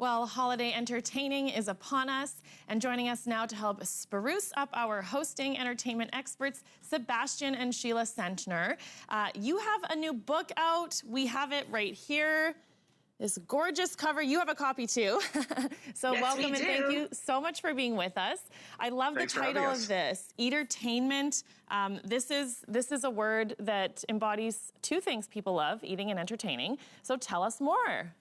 Well, holiday entertaining is upon us, and joining us now to help spruce up our hosting entertainment experts, Sebastian and Sheila Centner. You have a new book out. We have it right here. This gorgeous cover. You have a copy too. So yes, welcome and thank you so much for being with us. I love the title of this, Eatertainment. This is a word that embodies two things people love, eating and entertaining. So tell us more.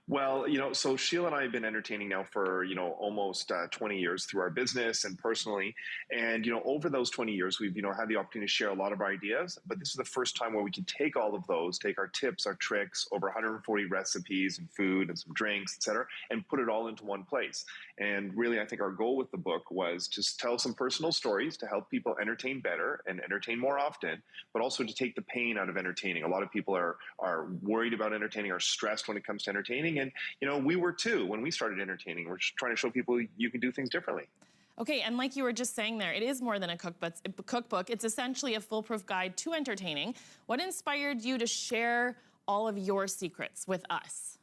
Well, so Sheila and I have been entertaining now for, almost 20 years through our business and personally. And, over those 20 years, we've, had the opportunity to share a lot of our ideas. But this is the first time where we can take all of those, take our tips, our tricks, over 140 recipes and food and some drinks, et cetera, and put it all into one place. And really, I think our goal with the book was to tell some personal stories to help people entertain better and entertain more often, but also to take the pain out of entertaining. A lot of people are worried about entertaining, are stressed when it comes to entertaining. And, we were too when we started entertaining. We're just trying to show people you can do things differently. Okay, and like you were just saying there, it is more than a cookbook. It's essentially a foolproof guide to entertaining. What inspired you to share all of your secrets with us?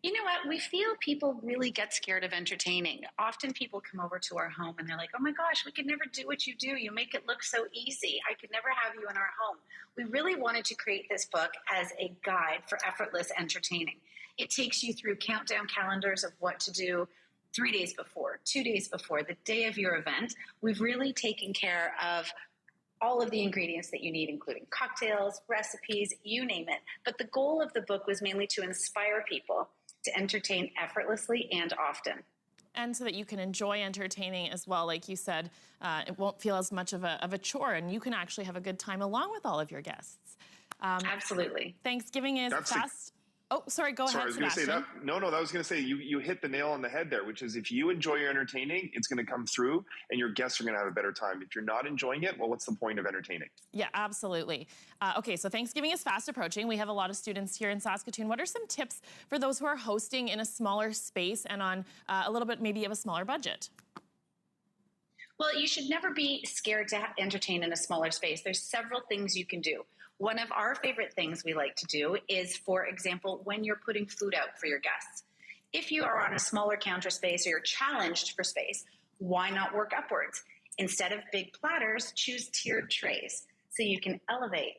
You know what? We feel people really get scared of entertaining. Often people come over to our home and they're like, oh my gosh, we could never do what you do. You make it look so easy. I could never have you in our home. We really wanted to create this book as a guide for effortless entertaining. It takes you through countdown calendars of what to do 3 days before, 2 days before, the day of your event. We've really taken care of all of the ingredients that you need, including cocktails, recipes, you name it. But the goal of the book was mainly to inspire people to entertain effortlessly and often. And so that you can enjoy entertaining as well. Like you said, it won't feel as much of a chore, and you can actually have a good time along with all of your guests. Absolutely. Thanksgiving is fast. Oh, sorry, go ahead, I was going to say that. No, I was going to say you hit the nail on the head there, which is if you enjoy your entertaining, it's going to come through and your guests are going to have a better time. If you're not enjoying it, well, what's the point of entertaining? Yeah, absolutely. Okay, so Thanksgiving is fast approaching. We have a lot of students here in Saskatoon. What are some tips for those who are hosting in a smaller space and on a little bit maybe of a smaller budget? Well, you should never be scared to entertain in a smaller space. There's several things you can do. One of our favorite things we like to do is, for example, when you're putting food out for your guests. If you are on a smaller counter space or you're challenged for space, why not work upwards? Instead of big platters, choose tiered trays so you can elevate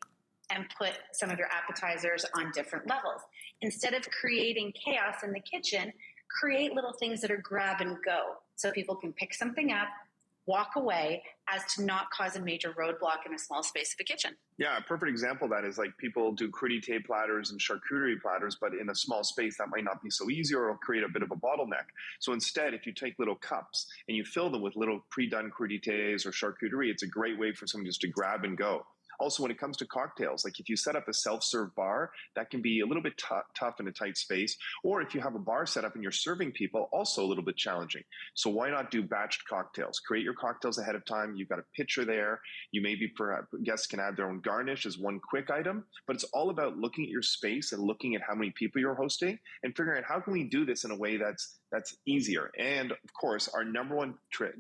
and put some of your appetizers on different levels. Instead of creating chaos in the kitchen, create little things that are grab and go so people can pick something up, walk away, as to not cause a major roadblock in a small space of a kitchen. Yeah, a perfect example of that is like people do crudité platters and charcuterie platters, but in a small space that might not be so easy or it'll create a bit of a bottleneck. So instead, if you take little cups and you fill them with little pre-done crudités or charcuterie, it's a great way for someone just to grab and go. Also, when it comes to cocktails, like if you set up a self-serve bar, that can be a little bit tough in a tight space. Or if you have a bar set up and you're serving people, also a little bit challenging. So why not do batched cocktails? Create your cocktails ahead of time. You've got a pitcher there. You maybe perhaps guests can add their own garnish as one quick item. But it's all about looking at your space and looking at how many people you're hosting and figuring out how can we do this in a way that's easier. And of course, our number one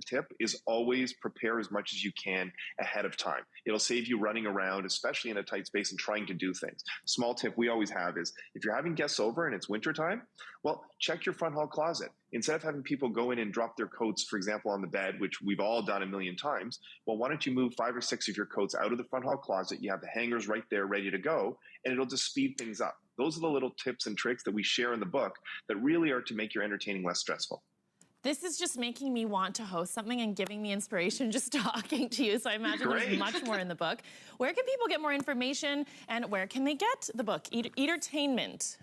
tip is always prepare as much as you can ahead of time. It'll save you running around, especially in a tight space and trying to do things. Small tip we always have is if you're having guests over and it's wintertime, well, check your front hall closet. Instead of having people go in and drop their coats, for example, on the bed, which we've all done a million times, well, why don't you move 5 or 6 of your coats out of the front hall closet? You have the hangers right there ready to go, and it'll just speed things up. Those are the little tips and tricks that we share in the book that really are to make your entertaining less stressful. This is just making me want to host something and giving me inspiration just talking to you. So I imagine there's much more in the book. Where can people get more information and where can they get the book, Eatertainment?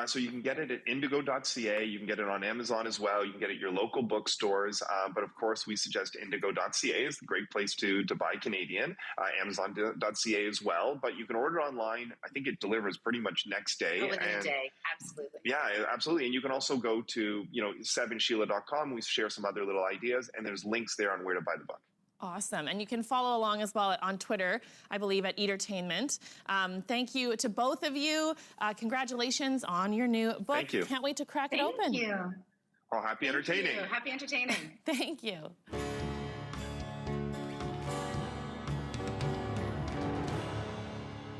So you can get it at indigo.ca. You can get it on Amazon as well. You can get it at your local bookstores. But of course, we suggest indigo.ca is a great place to buy Canadian. Amazon.ca as well. But you can order online. I think it delivers pretty much next day. Within a day, absolutely. Yeah, absolutely. And you can also go to, sebandsheila.com. We share some other little ideas, and there's links there on where to buy the book. Awesome. And you can follow along as well on Twitter, I believe, at Eatertainment. Thank you to both of you. Congratulations on your new book. Thank you. Can't wait to crack it open. Thank you. Well, happy entertaining. Happy entertaining. Thank you.